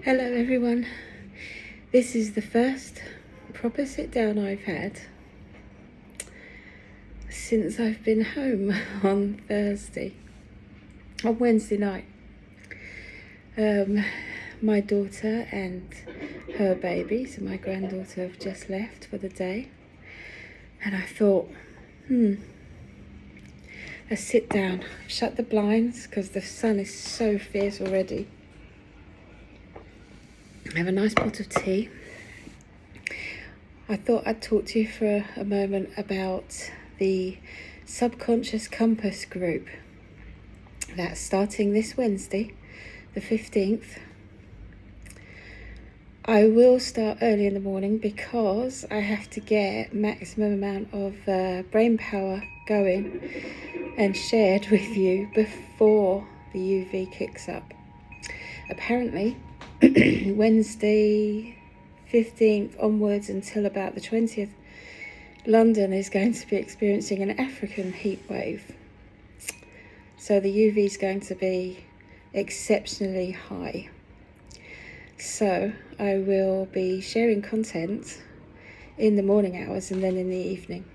Hello everyone. This is the first proper sit down I've had since I've been home on Wednesday night. My daughter and her baby, so my granddaughter, have just left for the day, and I thought, let's sit down, shut the blinds because the sun is so fierce already. Have a nice pot of tea. I thought I'd talk to you for a moment about the Subconscious Compass group that's starting this Wednesday, the 15th. I will start early in the morning because I have to get maximum amount of brain power going and shared with you before the UV kicks up. Apparently, Wednesday 15th onwards until about the 20th, London is going to be experiencing an African heat wave. So the UV is going to be exceptionally high. So I will be sharing content in the morning hours and then in the evening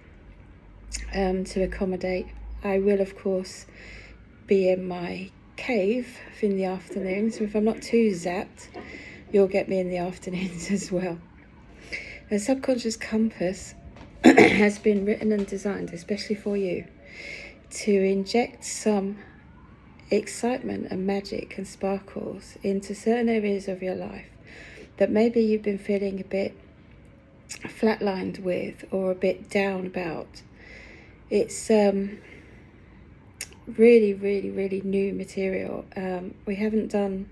to accommodate. I will, of course, be in my cave in the afternoon, so if I'm not too zapped, you'll get me in the afternoons as well. The Subconscious Compass has been written and designed especially for you to inject some excitement and magic and sparkles into certain areas of your life that maybe you've been feeling a bit flatlined with or a bit down about. It's really new material. We haven't done,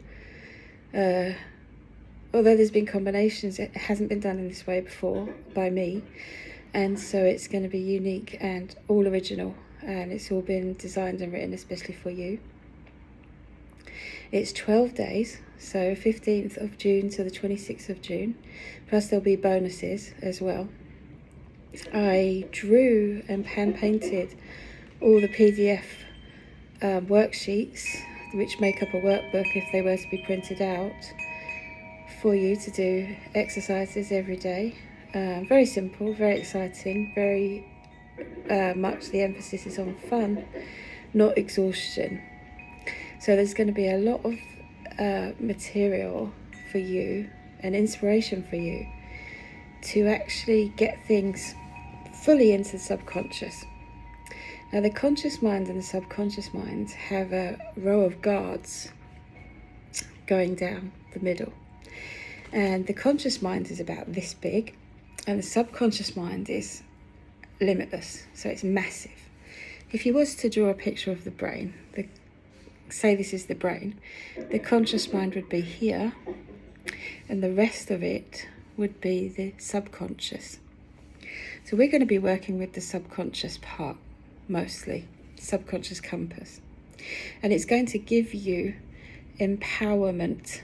although there's been combinations, it hasn't been done in this way before by me, and so it's going to be unique and all original, and it's all been designed and written especially for you. It's 12 days, so 15th of June to the 26th of June, plus there'll be bonuses as well. I drew and hand painted all the PDF worksheets which make up a workbook if they were to be printed out for you to do exercises every day. Very simple, very exciting, very much the emphasis is on fun, not exhaustion. So there's going to be a lot of material for you and inspiration for you to actually get things fully into the subconscious. Now, the conscious mind and the subconscious mind have a row of guards going down the middle. And the conscious mind is about this big, and the subconscious mind is limitless, so it's massive. If you was to draw a picture of the brain, say this is the brain, the conscious mind would be here, and the rest of it would be the subconscious. So we're going to be working with the subconscious part, mostly, subconscious compass. And it's going to give you empowerment,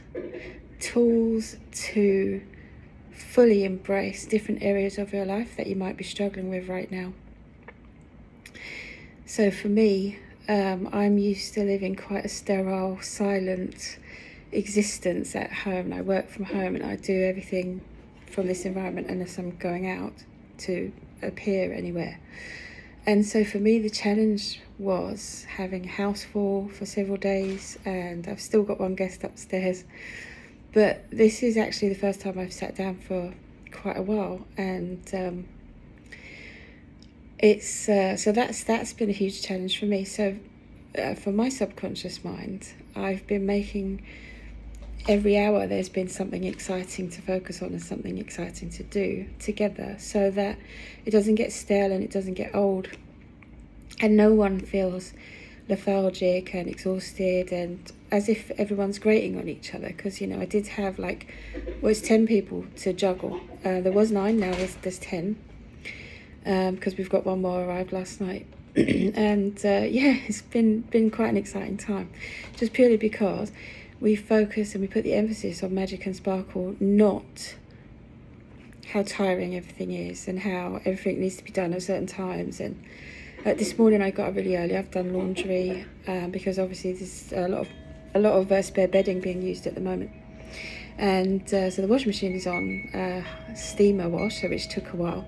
tools to fully embrace different areas of your life that you might be struggling with right now. So for me, I'm used to living quite a sterile, silent existence at home. I work from home and I do everything from this environment unless I'm going out to appear anywhere. And so for me, the challenge was having a house full for several days, and I've still got one guest upstairs. But this is actually the first time I've sat down for quite a while, and so that's been a huge challenge for me. So for my subconscious mind, I've been making every hour there's been something exciting to focus on and something exciting to do together, so that it doesn't get stale and it doesn't get old, and no one feels lethargic and exhausted and as if everyone's grating on each other. Because I did have it's 10 people to juggle. There was 9, now there's 10, because we've got one more arrived last night. And it's been quite an exciting time, just purely because we focus and we put the emphasis on magic and sparkle, not how tiring everything is and how everything needs to be done at certain times. And this morning I got up really early. I've done laundry because obviously there's a lot of spare bedding being used at the moment. And so the washing machine is on steamer wash, which took a while.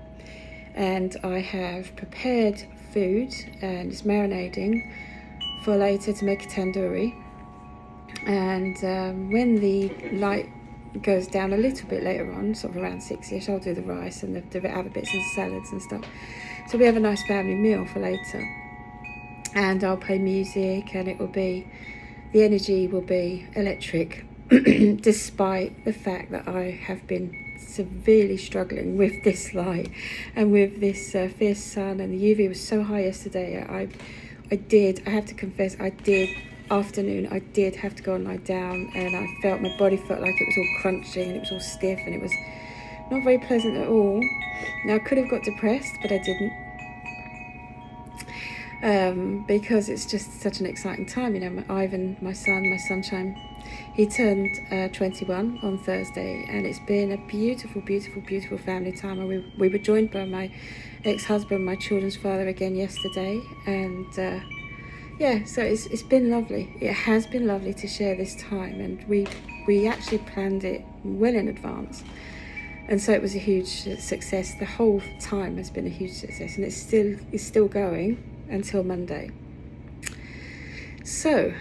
And I have prepared food and it's marinating for later to make a tandoori. And when the light goes down a little bit later on, sort of around 6ish, I'll do the rice and the other bits and salads and stuff. So we have a nice family meal for later. And I'll play music, and the energy will be electric, despite the fact that I have been severely struggling with this light and with this fierce sun, and the UV was so high yesterday. I have to confess, afternoon I did have to go and lie down, and I felt my body felt like it was all crunching and it was all stiff, and it was not very pleasant at all. Now I could have got depressed, but I didn't, because it's just such an exciting time. Ivan, my sunshine, he turned 21 on Thursday, and it's been a beautiful, beautiful, beautiful family time. And we were joined by my ex-husband, my children's father, again yesterday, and so it's been lovely. It has been lovely to share this time, and we actually planned it well in advance, and so it was a huge success. The whole time has been a huge success, and it's still going until Monday. So,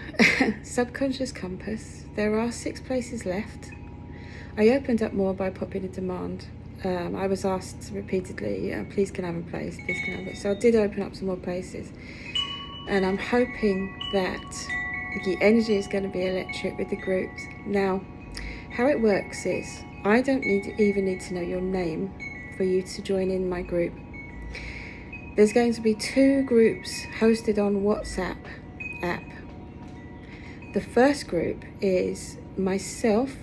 subconscious compass, there are 6 places left. I opened up more by popular demand. I was asked repeatedly, please can I have a place, please can I have it. So I did open up some more places, and I'm hoping that the energy is going to be electric with the groups. Now, how it works is, I don't even need to know your name for you to join in my group. There's going to be 2 groups hosted on WhatsApp app. The first group is myself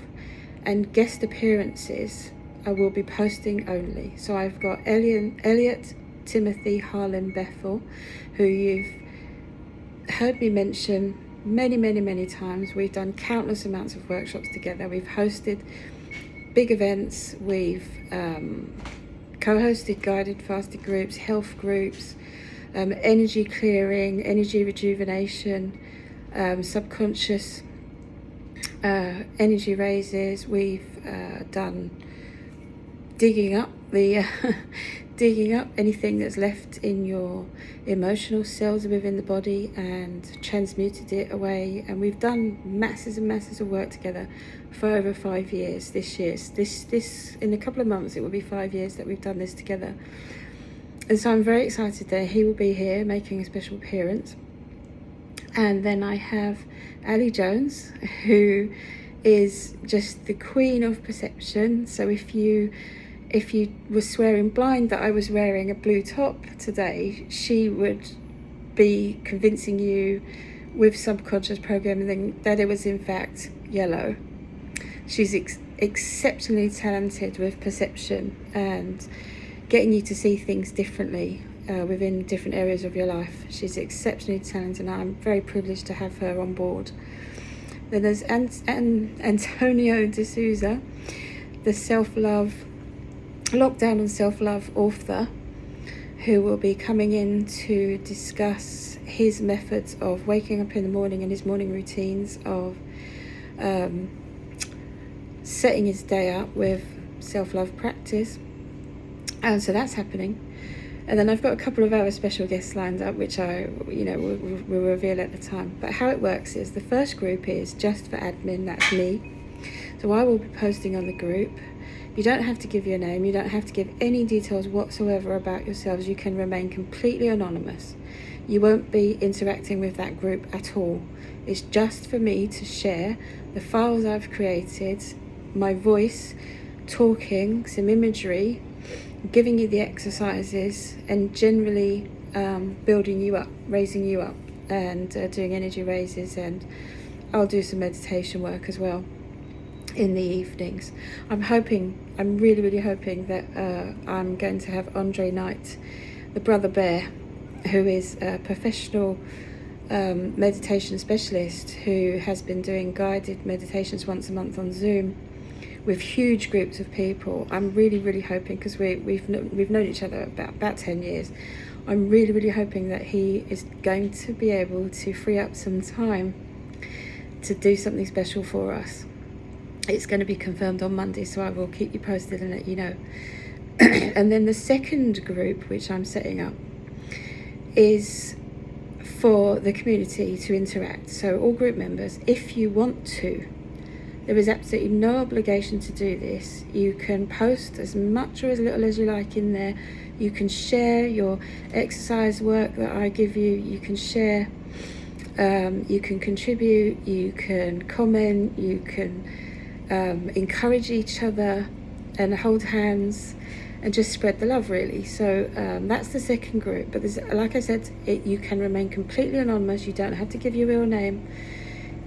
and guest appearances. I will be posting only. So I've got Elliot, Timothy, Harlan, Bethel, who you've heard me mention many, many, many times. We've done countless amounts of workshops together. We've hosted big events. We've co-hosted guided fasted groups, health groups, energy clearing, energy rejuvenation, subconscious energy raises. We've done digging up anything that's left in your emotional cells within the body and transmuted it away. And we've done masses and masses of work together for over 5 years. This in a couple of months it will be 5 years that we've done this together. And so I'm very excited that he will be here making a special appearance. And then I have Ali Jones, who is just the queen of perception. So if you were swearing blind that I was wearing a blue top today, she would be convincing you with subconscious programming that it was in fact yellow. She's exceptionally talented with perception and getting you to see things differently within different areas of your life. She's exceptionally talented, and I'm very privileged to have her on board. Then there's Antonio D'Souza, the lockdown and self-love author, who will be coming in to discuss his methods of waking up in the morning and his morning routines of setting his day up with self-love practice. And so that's happening. And then I've got a couple of other special guests lined up, which I will reveal at the time. But how it works is, the first group is just for admin, that's me. So I will be posting on the group. You don't have to give your name, you don't have to give any details whatsoever about yourselves. You can remain completely anonymous. You won't be interacting with that group at all. It's just for me to share the files I've created, my voice, talking, some imagery, giving you the exercises, and generally building you up, raising you up, and doing energy raises. And I'll do some meditation work as well in the evenings. I'm really, really hoping that I'm going to have Andre Knight, the brother bear, who is a professional meditation specialist who has been doing guided meditations once a month on Zoom with huge groups of people. I'm really, really hoping, because we've known each other about 10 years. I'm really, really hoping that he is going to be able to free up some time to do something special for us. It's going to be confirmed on Monday, so I will keep you posted and let you know. And then the second group, which I'm setting up, is for the community to interact. So all group members, if you want to, there is absolutely no obligation to do this. You can post as much or as little as you like in there. You can share your exercise work that I give you. You can share, you can contribute, you can comment, you can encourage each other and hold hands and just spread the love, really. So that's the second group. But there's, like I said, you can remain completely anonymous. You don't have to give your real name.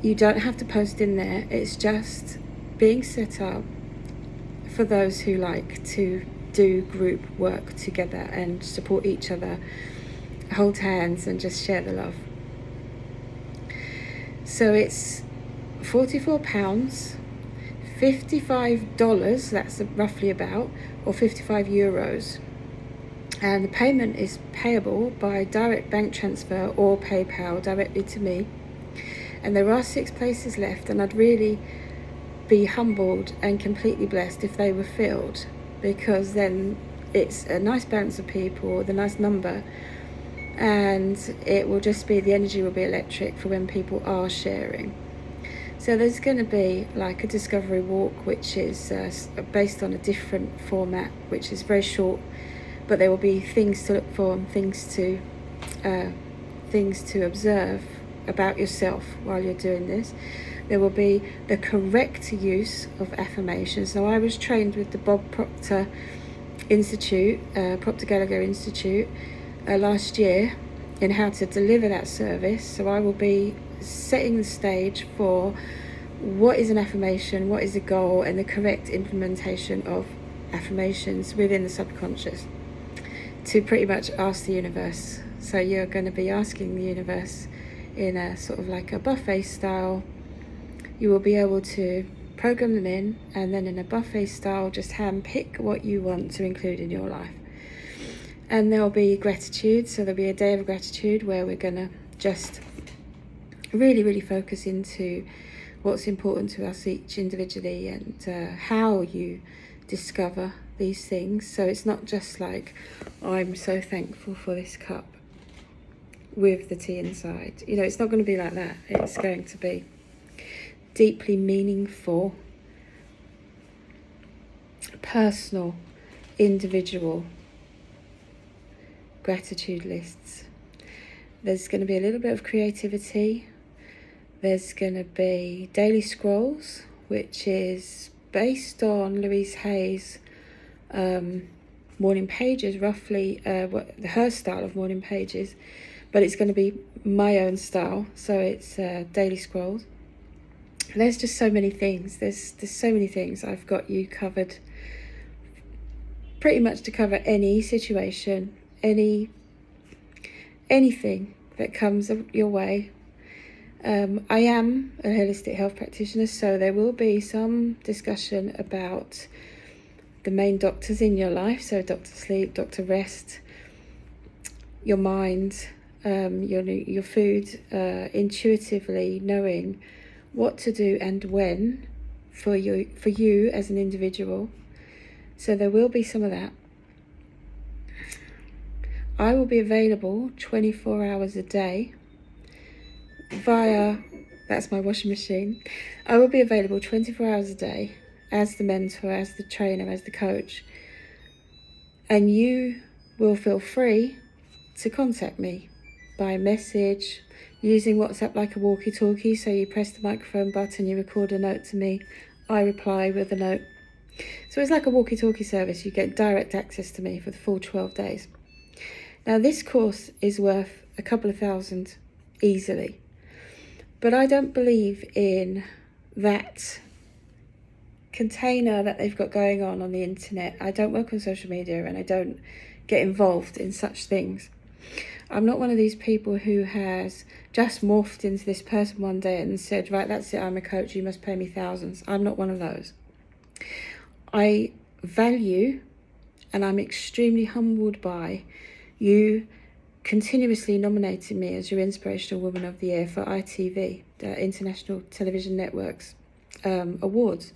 You don't have to post in there. It's just being set up for those who like to do group work together and support each other, hold hands and just share the love. So it's £44, $55, that's roughly about, or €55. And the payment is payable by direct bank transfer or PayPal directly to me. And there are 6 places left, and I'd really be humbled and completely blessed if they were filled, because then it's a nice balance of people with a nice number, and it will just be, the energy will be electric for when people are sharing. So there's going to be like a discovery walk, which is based on a different format, which is very short, but there will be things to look for and things to observe about yourself while you're doing this. There will be the correct use of affirmations. So I was trained with the Bob Proctor Institute, Proctor Gallagher Institute, last year in how to deliver that service. So I will be setting the stage for what is an affirmation, what is a goal, and the correct implementation of affirmations within the subconscious to pretty much ask the universe. So you're going to be asking the universe in a sort of like a buffet style. You will be able to program them in, and then in a buffet style just hand pick what you want to include in your life. And there'll be gratitude, so there'll be a day of gratitude where we're going to just really focus into what's important to us each individually, and how you discover these things. So it's not just like, I'm so thankful for this cup with the tea inside. You know, it's not going to be like that. It's going to be deeply meaningful, personal, individual gratitude lists. There's going to be a little bit of creativity. There's going to be daily scrolls, which is based on Louise Hay's morning pages, roughly her style of morning pages, but it's going to be my own style. So it's daily scrolls. There's just so many things. There's so many things. I've got you covered pretty much to cover any situation, anything that comes your way. I am a holistic health practitioner, so there will be some discussion about the main doctors in your life. So Dr. Sleep, Dr. Rest, your mind, your food, intuitively knowing what to do and when for you as an individual. So there will be some of that. I will be available 24 hours a day via, that's my washing machine. I will be available 24 hours a day as the mentor, as the trainer, as the coach. And you will feel free to contact me by message, using WhatsApp like a walkie-talkie. So you press the microphone button, you record a note to me, I reply with a note. So it's like a walkie-talkie service. You get direct access to me for the full 12 days. Now this course is worth a couple of thousand easily, but I don't believe in that container that they've got going on the internet. I don't work on social media and I don't get involved in such things. I'm not one of these people who has just morphed into this person one day and said, right, that's it, I'm a coach, you must pay me thousands. I'm not one of those. I value, and I'm extremely humbled by, you continuously nominating me as your Inspirational Woman of the Year for ITV, the International Television Network's awards.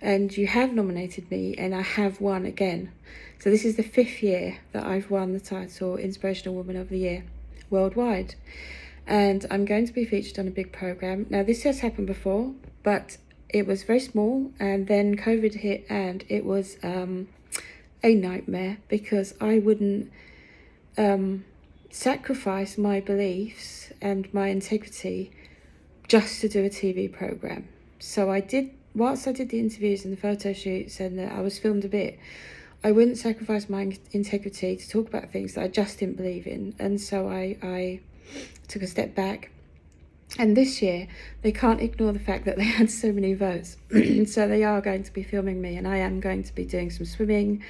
And you have nominated me, and I have won again. So this is the 5th year that I've won the title Inspirational Woman of the Year worldwide. And I'm going to be featured on a big program. Now, this has happened before, but it was very small, and then COVID hit, and it was a nightmare, because I wouldn't sacrifice my beliefs and my integrity just to do a TV program. So I did, whilst I did the interviews and the photo shoots and I was filmed a bit, I wouldn't sacrifice my integrity to talk about things that I just didn't believe in. And so I took a step back. And this year, they can't ignore the fact that they had so many votes. So they are going to be filming me, and I am going to be doing some swimming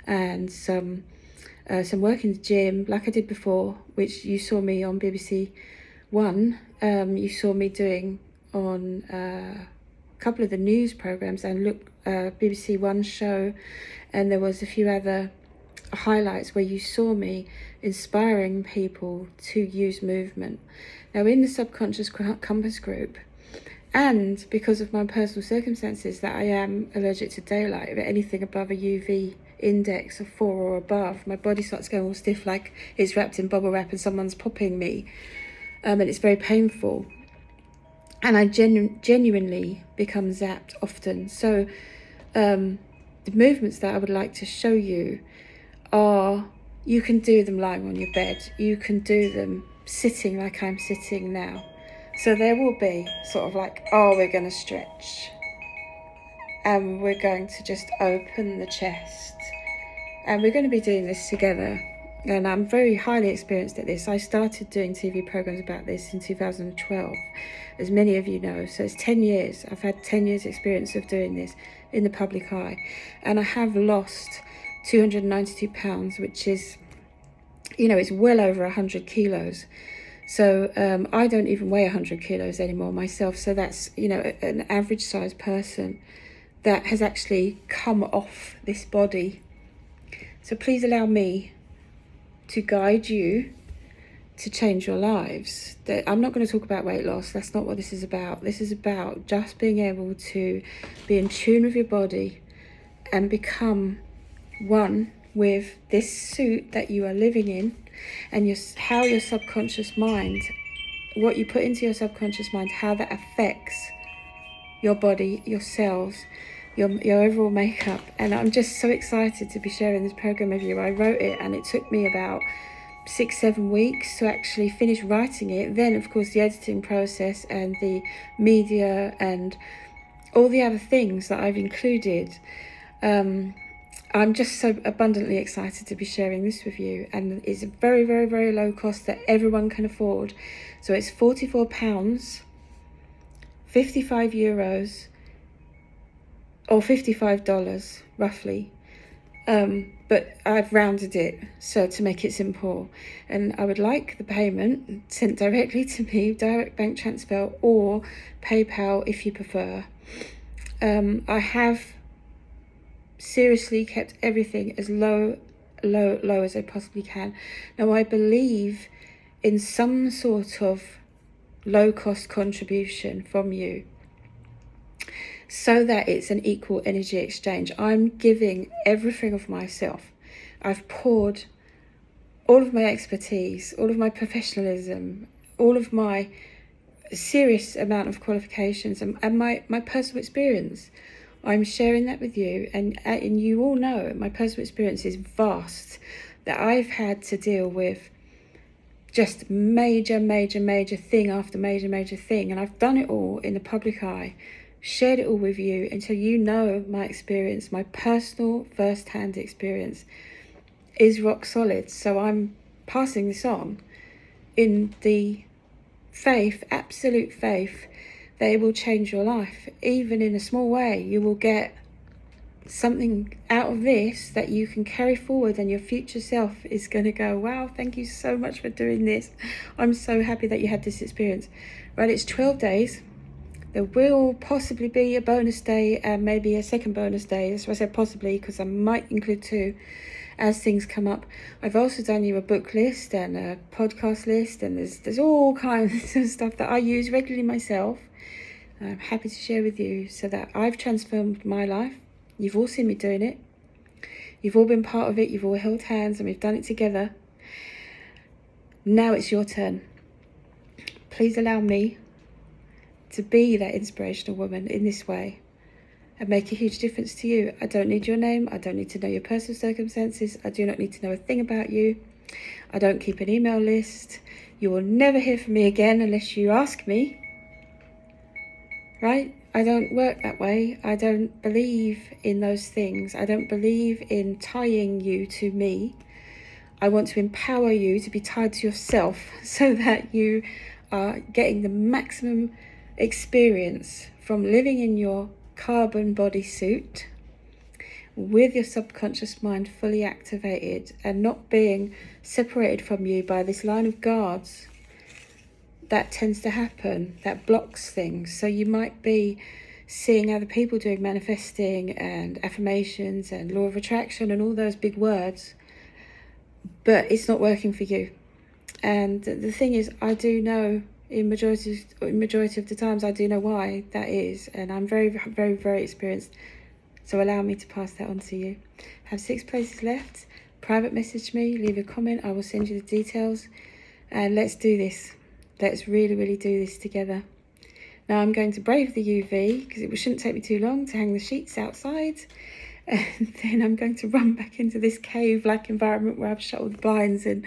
and some work in the gym, like I did before, which you saw me on BBC One. You saw me doing on a couple of the news programmes, and BBC One show, and there was a few other highlights where you saw me inspiring people to use movement. Now, in the Subconscious Compass group, and because of my personal circumstances that I am allergic to daylight, if anything above a UV index of 4 or above, my body starts going all stiff, like it's wrapped in bubble wrap and someone's popping me, and it's very painful, and I genuinely become zapped often. So the movements that I would like to show you are, you can do them lying on your bed, you can do them sitting like I'm sitting now. So there will be sort of like, we're going to stretch, and we're going to just open the chest, and we're going to be doing this together. And I'm very highly experienced at this. I started doing TV programs about this in 2012, as many of you know. So it's 10 years. I've had 10 years experience of doing this in the public eye. And I have lost 292 pounds, which is, it's well over 100 kilos. So I don't even weigh 100 kilos anymore myself. So that's, an average sized person that has actually come off this body. So please allow me to guide you to change your lives. I'm not going to talk about weight loss. That's not what this is about. This is about just being able to be in tune with your body and become one with this suit that you are living in, and how your subconscious mind, what you put into your subconscious mind, how that affects your body, your cells, your overall makeup. And I'm just so excited to be sharing this program with you. I wrote it, and it took me about 6-7 weeks to actually finish writing it. Then, of course, the editing process and the media and all the other things that I've included. I'm just so abundantly excited to be sharing this with you, and it's a very, very, very low cost that everyone can afford. So it's £44, 55 euros, or $55 roughly, but I've rounded it so to make it simple. And I would like the payment sent directly to me, direct bank transfer or PayPal if you prefer. I have seriously kept everything as low as I possibly can. Now, I believe in some sort of low cost contribution from you, so that it's an equal energy exchange. I'm giving everything of myself. I've poured all of my expertise, all of my professionalism, all of my serious amount of qualifications and my personal experience. I'm sharing that with you, and you all know my personal experience is vast, that I've had to deal with just major thing after major thing, and I've done it all in the public eye, shared it all with you until you know my experience, my personal first-hand experience is rock solid. So I'm passing this on in the faith, absolute faith, that it will change your life. Even in a small way, you will get something out of this that you can carry forward, and your future self is going to go, wow, thank you so much for doing this. I'm so happy that you had this experience. Right, it's 12 days. There will possibly be a bonus day and maybe a second bonus day. That's why I said possibly, because I might include 2 as things come up. I've also done you a book list and a podcast list, and there's all kinds of stuff that I use regularly myself. I'm happy to share with you so that I've transformed my life. You've all seen me doing it. You've all been part of it. You've all held hands and we've done it together. Now it's your turn. Please allow me to be that inspirational woman in this way and make a huge difference to you. I don't need your name. I don't need to know your personal circumstances. I do not need to know a thing about you. I don't keep an email list. You will never hear from me again unless you ask me. Right? I don't work that way. I don't believe in those things. I don't believe in tying you to me. I want to empower you to be tied to yourself so that you are getting the maximum experience from living in your carbon bodysuit with your subconscious mind fully activated and not being separated from you by this line of guards that tends to happen, that blocks things. So you might be seeing other people doing manifesting and affirmations and law of attraction and all those big words, but it's not working for you. And the thing is, I do know in majority of the times, I do know why that is, and I'm very, very, very experienced. So allow me to pass that on to you. I have 6 places left. Private message me, leave a comment. I will send you the details, and let's do this. Let's really, really do this together. Now I'm going to brave the UV because it shouldn't take me too long to hang the sheets outside. And then I'm going to run back into this cave-like environment where I've shut all the blinds and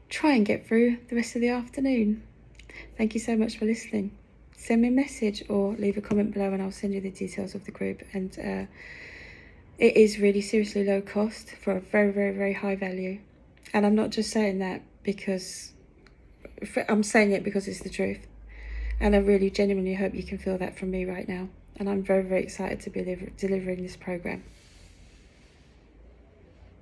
try and get through the rest of the afternoon. Thank you so much for listening. Send me a message or leave a comment below and I'll send you the details of the group. And it is really seriously low cost for a very, very, very high value. And I'm not just saying that because I'm saying it because it's the truth. And I really genuinely hope you can feel that from me right now. And I'm very, very excited to be delivering this program.